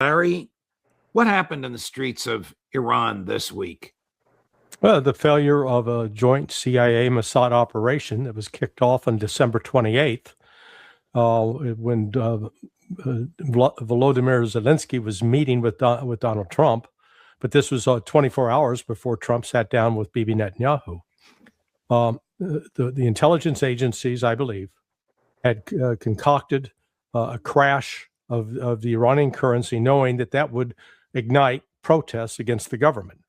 Larry, what happened in the streets of Iran this week? Well, the failure of a joint CIA Mossad operation that was kicked off on December 28th, when Volodymyr Zelensky was meeting with Donald Trump. But this was 24 hours before Trump sat down with Bibi Netanyahu. The intelligence agencies, I believe, had concocted a crash of the Iranian currency, knowing that would ignite protests against the government.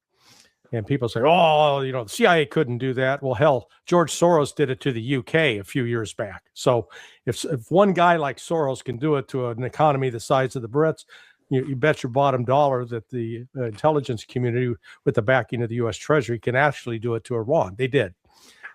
And people say, oh, the CIA couldn't do that. Well, hell, George Soros did it to the UK a few years back. So if one guy like Soros can do it to an economy the size of the Brits, you bet your bottom dollar that the intelligence community, with the backing of the U.S. Treasury, can actually do it to Iran. They did.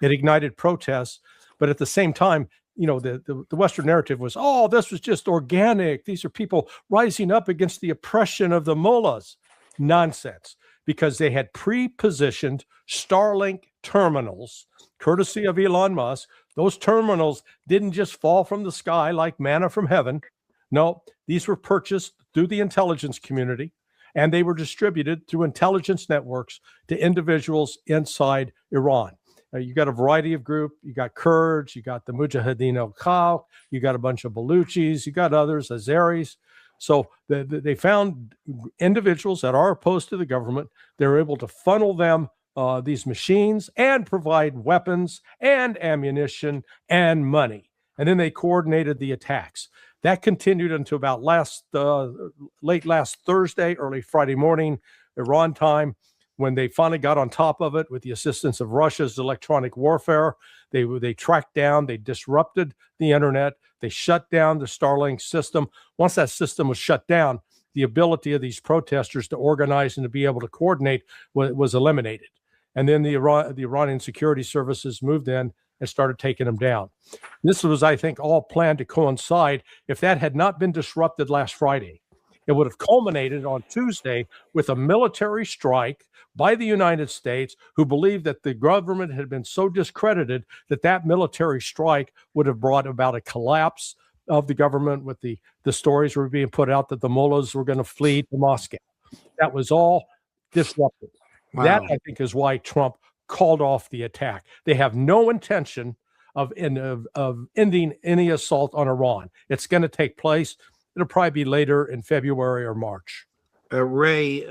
It ignited protests. But at the same time, the Western narrative was, oh, this was just organic. These are people rising up against the oppression of the mullahs. Nonsense. Because they had pre-positioned Starlink terminals, courtesy of Elon Musk. Those terminals didn't just fall from the sky like manna from heaven. No, these were purchased through the intelligence community, and they were distributed through intelligence networks to individuals inside Iran. You got a variety of groups. You got Kurds, you got the Mujahideen al-Khalq, you got a bunch of Baluchis, you got others, Azeris. So they found individuals that are opposed to the government. They're able to funnel them these machines and provide weapons and ammunition and money. And then they coordinated the attacks. That continued until about late last Thursday, early Friday morning, Iran time, when they finally got on top of it with the assistance of Russia's electronic warfare. They tracked down, they disrupted the internet, they shut down the Starlink system. Once that system was shut down, the ability of these protesters to organize and to be able to coordinate was eliminated. And then the Iranian security services moved in and started taking them down. This was, I think, all planned to coincide. If that had not been disrupted last Friday, it would have culminated on Tuesday with a military strike by the United States, who believed that the government had been so discredited that military strike would have brought about a collapse of the government. With the stories were being put out that the mullahs were going to flee to Moscow. That was all disrupted. Wow. That, I think, is why Trump called off the attack. They have no intention of ending any assault on Iran. It's going to take place. It'll probably be later in February or March. Ray,